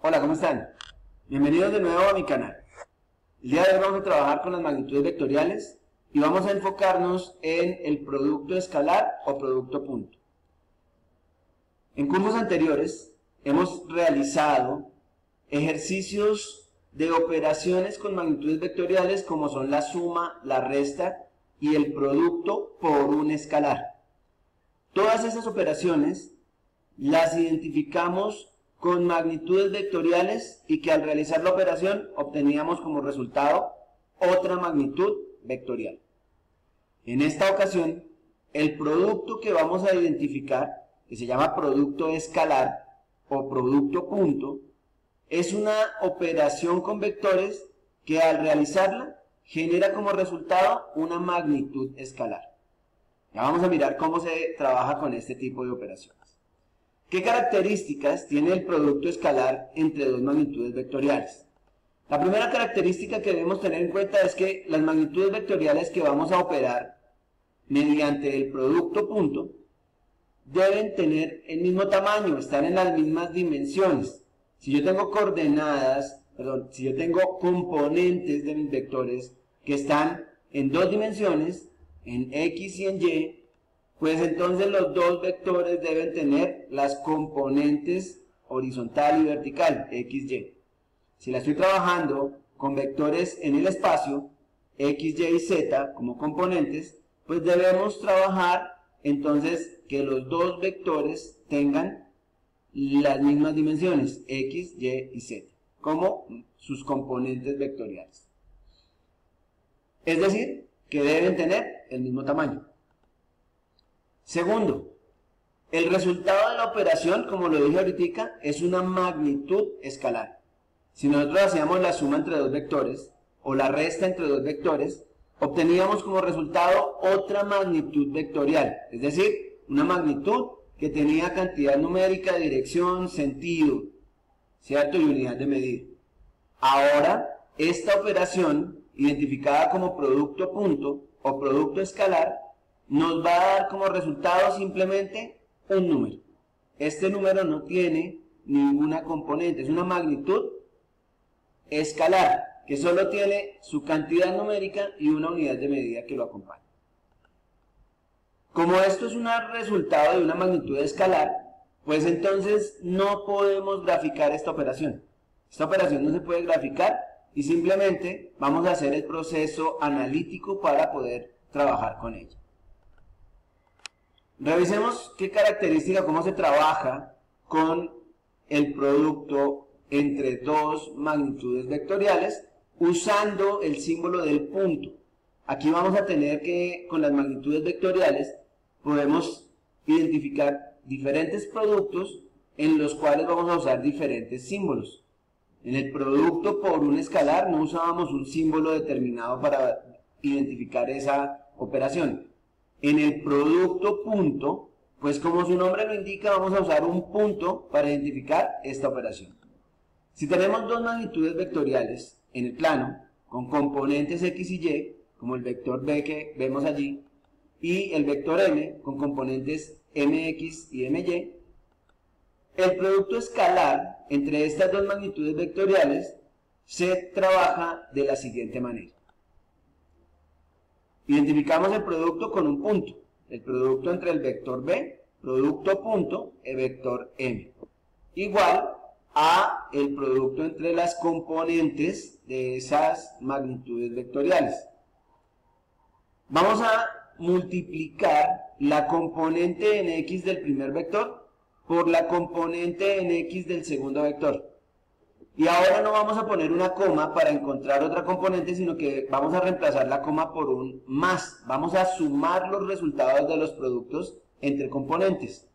Hola, ¿cómo están? Bienvenidos de nuevo a mi canal. El día de hoy vamos a trabajar con las magnitudes vectoriales y vamos a enfocarnos en el producto escalar o producto punto. En cursos anteriores hemos realizado ejercicios de operaciones con magnitudes vectoriales como son la suma, la resta y el producto por un escalar. Todas esas operaciones las identificamos con magnitudes vectoriales y que al realizar la operación obteníamos como resultado otra magnitud vectorial. En esta ocasión, el producto que vamos a identificar, que se llama producto escalar o producto punto, es una operación con vectores que al realizarla genera como resultado una magnitud escalar. Ya vamos a mirar cómo se trabaja con este tipo de operaciones. ¿Qué características tiene el producto escalar entre dos magnitudes vectoriales? La primera característica que debemos tener en cuenta es que las magnitudes vectoriales que vamos a operar mediante el producto punto deben tener el mismo tamaño, estar en las mismas dimensiones. Si yo tengo si yo tengo componentes de mis vectores que están en dos dimensiones, en X y en Y, pues entonces los dos vectores deben tener las componentes horizontal y vertical, X, Y. Si la estoy trabajando con vectores en el espacio, X, Y y Z como componentes, pues debemos trabajar entonces que los dos vectores tengan las mismas dimensiones, X, Y y Z, como sus componentes vectoriales. Es decir, que deben tener el mismo tamaño. Segundo, el resultado de la operación, como lo dije ahorita, es una magnitud escalar. Si nosotros hacíamos la suma entre dos vectores o la resta entre dos vectores, obteníamos como resultado otra magnitud vectorial, es decir, una magnitud que tenía cantidad numérica, dirección, sentido, ¿cierto? Y unidad de medida. Ahora, esta operación, identificada como producto punto o producto escalar, nos va a dar como resultado simplemente un número. Este número no tiene ninguna componente, es una magnitud escalar que solo tiene su cantidad numérica y una unidad de medida que lo acompaña. Como esto es un resultado de una magnitud escalar, pues entonces no podemos graficar esta operación. Esta operación no se puede graficar y simplemente vamos a hacer el proceso analítico para poder trabajar con ella. Revisemos qué característica, cómo se trabaja con el producto entre dos magnitudes vectoriales usando el símbolo del punto. Aquí vamos a tener que con las magnitudes vectoriales podemos identificar diferentes productos en los cuales vamos a usar diferentes símbolos. En el producto por un escalar no usábamos un símbolo determinado para identificar esa operación. En el producto punto, pues como su nombre lo indica, vamos a usar un punto para identificar esta operación. Si tenemos dos magnitudes vectoriales en el plano, con componentes X y Y, como el vector B que vemos allí, y el vector M, con componentes MX y MY, el producto escalar entre estas dos magnitudes vectoriales se trabaja de la siguiente manera. Identificamos el producto con un punto, el producto entre el vector B, producto punto, el vector M, igual a el producto entre las componentes de esas magnitudes vectoriales. Vamos a multiplicar la componente en X del primer vector por la componente en X del segundo vector. Y ahora no vamos a poner una coma para encontrar otra componente, sino que vamos a reemplazar la coma por un más. Vamos a sumar los resultados de los productos entre componentes.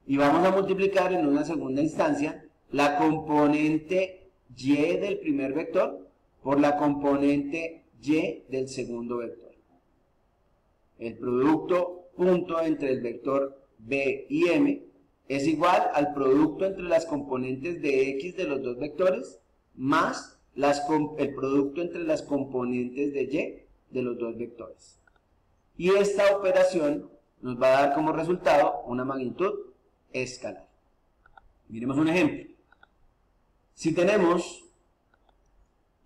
Y vamos a multiplicar en una segunda instancia la componente Y del primer vector por la componente Y del segundo vector. El producto punto entre el vector B y M es igual al producto entre las componentes de X de los dos vectores más el producto entre las componentes de Y de los dos vectores. Y esta operación nos va a dar como resultado una magnitud escalar. Miremos un ejemplo. Si tenemos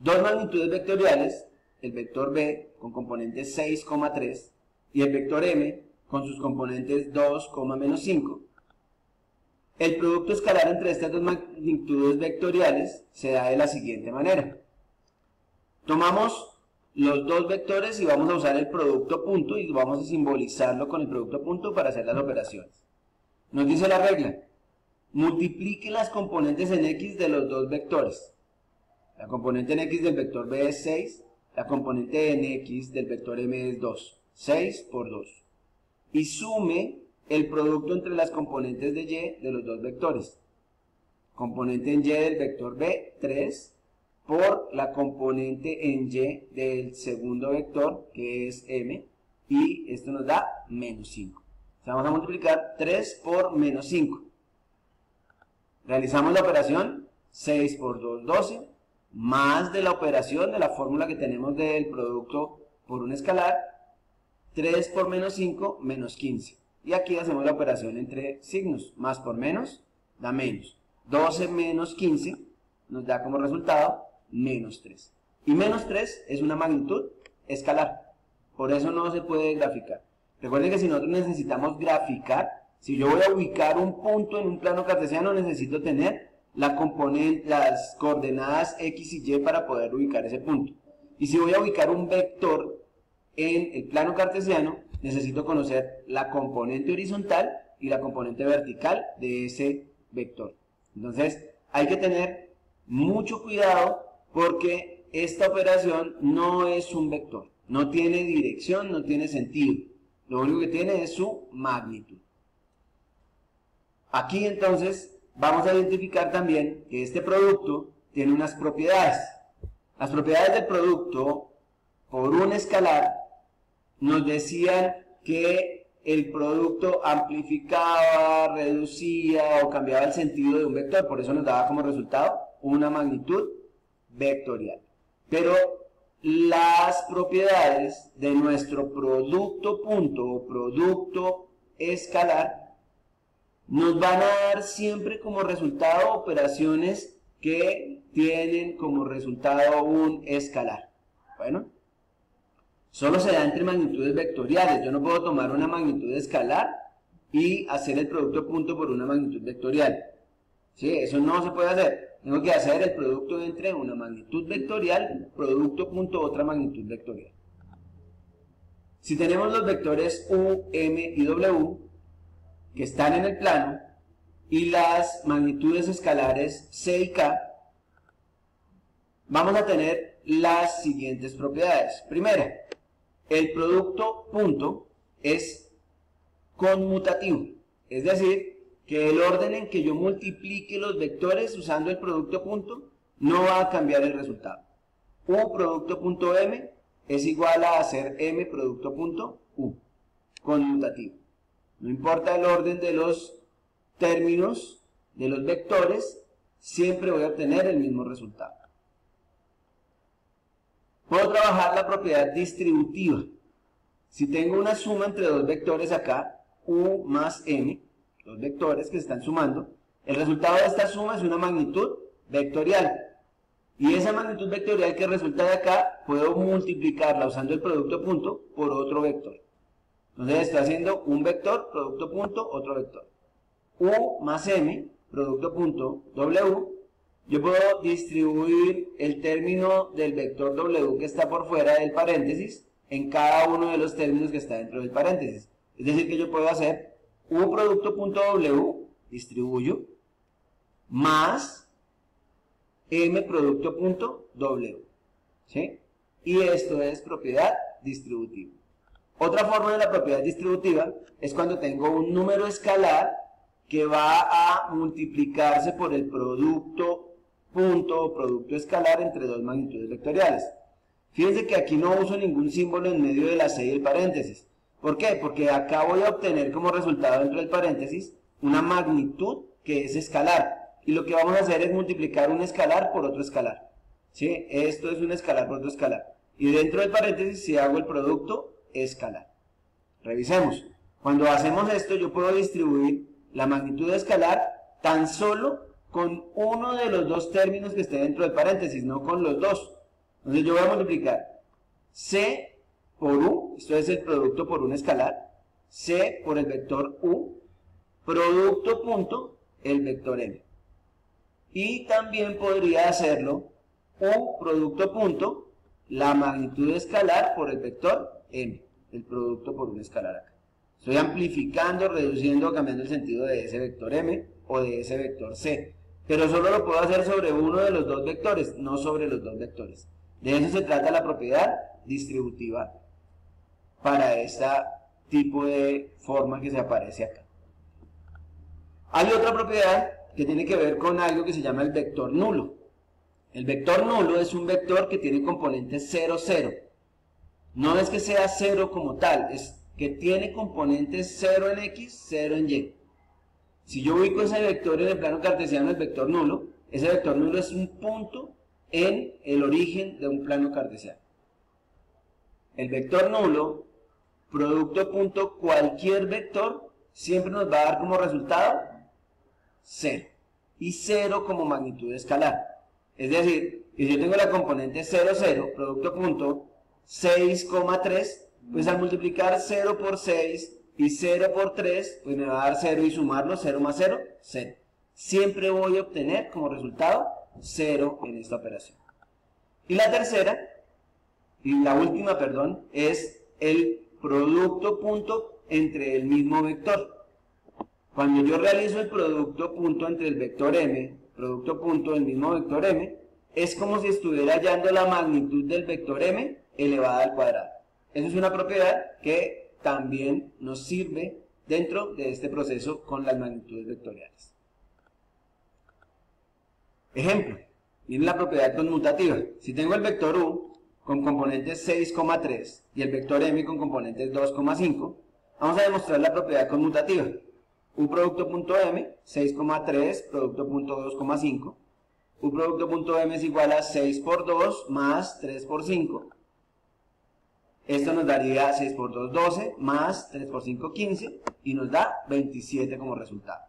dos magnitudes vectoriales, el vector b con componentes 6,3 y el vector m con sus componentes 2, menos 5, el producto escalar entre estas dos magnitudes vectoriales se da de la siguiente manera. Tomamos los dos vectores y vamos a usar el producto punto y vamos a simbolizarlo con el producto punto para hacer las operaciones. Nos dice la regla: multiplique las componentes en x de los dos vectores. La componente en x del vector b es 6, la componente en x del vector m es 2. 6 por 2. Y sume el producto entre las componentes de y de los dos vectores. Componente en y del vector b, 3, por la componente en y del segundo vector, que es m, y esto nos da menos 5. O sea, vamos a multiplicar 3 por menos 5. Realizamos la operación, 6 por 2, 12, más de la operación de la fórmula que tenemos del producto por un escalar, 3 por menos 5, menos 15. Y aquí hacemos la operación entre signos, más por menos da menos. 12 menos 15 nos da como resultado menos 3. Y menos 3 es una magnitud escalar, por eso no se puede graficar. Recuerden que si nosotros necesitamos graficar, si yo voy a ubicar un punto en un plano cartesiano, necesito tener las coordenadas x y y para poder ubicar ese punto. Y si voy a ubicar un vector en el plano cartesiano, necesito conocer la componente horizontal y la componente vertical de ese vector. Entonces, hay que tener mucho cuidado porque esta operación no es un vector. No tiene dirección, no tiene sentido. Lo único que tiene es su magnitud. Aquí entonces vamos a identificar también que este producto tiene unas propiedades. Las propiedades del producto por un escalar nos decían que el producto amplificaba, reducía o cambiaba el sentido de un vector, por eso nos daba como resultado una magnitud vectorial. Pero las propiedades de nuestro producto punto o producto escalar nos van a dar siempre como resultado operaciones que tienen como resultado un escalar. Bueno, solo se da entre magnitudes vectoriales. Yo no puedo tomar una magnitud escalar y hacer el producto punto por una magnitud vectorial. ¿Sí? Eso no se puede hacer. Tengo que hacer el producto entre una magnitud vectorial, producto punto, otra magnitud vectorial. Si tenemos los vectores u, m y w que están en el plano y las magnitudes escalares c y k, vamos a tener las siguientes propiedades. Primera, el producto punto es conmutativo, es decir, que el orden en que yo multiplique los vectores usando el producto punto no va a cambiar el resultado. U producto punto m es igual a hacer m producto punto u, conmutativo. No importa el orden de los términos de los vectores, siempre voy a obtener el mismo resultado. Puedo trabajar la propiedad distributiva. Si tengo una suma entre dos vectores acá, u más m, los vectores que se están sumando, el resultado de esta suma es una magnitud vectorial. Y esa magnitud vectorial que resulta de acá, puedo multiplicarla usando el producto punto por otro vector. Entonces estoy haciendo un vector, producto punto, otro vector. U más m, producto punto, w. Yo puedo distribuir el término del vector w que está por fuera del paréntesis en cada uno de los términos que está dentro del paréntesis. Es decir, que yo puedo hacer u producto punto w, distribuyo, más m producto punto w. ¿Sí? Y esto es propiedad distributiva. Otra forma de la propiedad distributiva es cuando tengo un número escalar que va a multiplicarse por el producto punto o producto escalar entre dos magnitudes vectoriales. Fíjense que aquí no uso ningún símbolo en medio de la C y el paréntesis. ¿Por qué? Porque acá voy a obtener como resultado dentro del paréntesis una magnitud que es escalar. Y lo que vamos a hacer es multiplicar un escalar por otro escalar. ¿Sí? Esto es un escalar por otro escalar. Y dentro del paréntesis si hago el producto escalar. Revisemos. Cuando hacemos esto yo puedo distribuir la magnitud escalar tan solo con uno de los dos términos que esté dentro del paréntesis, no con los dos. Entonces yo voy a multiplicar C por U, esto es el producto por un escalar, C por el vector U, producto punto, el vector M. Y también podría hacerlo U producto punto, la magnitud escalar por el vector M, el producto por un escalar acá. Estoy amplificando, reduciendo o cambiando el sentido de ese vector M o de ese vector C. Pero solo lo puedo hacer sobre uno de los dos vectores, no sobre los dos vectores. De eso se trata la propiedad distributiva para este tipo de forma que se aparece acá. Hay otra propiedad que tiene que ver con algo que se llama el vector nulo. El vector nulo es un vector que tiene componentes 0, 0. No es que sea 0 como tal, es que tiene componentes 0 en X, 0 en Y. Si yo ubico ese vector en el plano cartesiano, el vector nulo, ese vector nulo es un punto en el origen de un plano cartesiano. El vector nulo, producto punto cualquier vector, siempre nos va a dar como resultado 0. Y 0 como magnitud escalar. Es decir, que si yo tengo la componente 0, 0, producto punto 6,3, pues al multiplicar 0 por 6 y 0 por 3, pues me va a dar 0 y sumarlo, 0 más 0, 0. Siempre voy a obtener como resultado 0 en esta operación. Y la tercera, y la última, perdón, es el producto punto entre el mismo vector. Cuando yo realizo el producto punto entre el vector M, producto punto del mismo vector M, es como si estuviera hallando la magnitud del vector M elevada al cuadrado. Esa es una propiedad que también nos sirve dentro de este proceso con las magnitudes vectoriales. Ejemplo, miren la propiedad conmutativa. Si tengo el vector U con componentes 6,3 y el vector M con componentes 2,5, vamos a demostrar la propiedad conmutativa. U producto punto M, 6,3, producto punto 2,5. U producto punto M es igual a 6 por 2 más 3 por 5. Esto nos daría 6 por 2, 12, más 3 por 5, 15, y nos da 27 como resultado.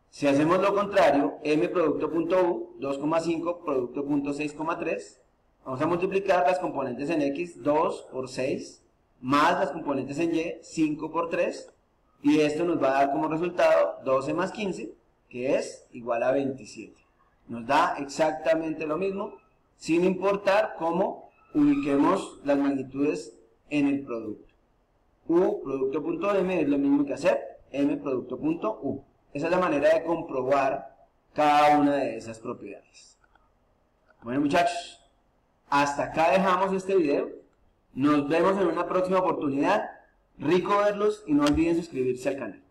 Si hacemos lo contrario, M producto punto U, 2,5, producto punto 6,3, vamos a multiplicar las componentes en X, 2 por 6, más las componentes en Y, 5 por 3, y esto nos va a dar como resultado 12 más 15, que es igual a 27. Nos da exactamente lo mismo, sin importar cómo ubiquemos las magnitudes en el producto. U producto punto M es lo mismo que hacer M producto punto U. Esa es la manera de comprobar cada una de esas propiedades. Bueno, muchachos, hasta acá dejamos este video. Nos vemos en una próxima oportunidad. Rico verlos y no olviden suscribirse al canal.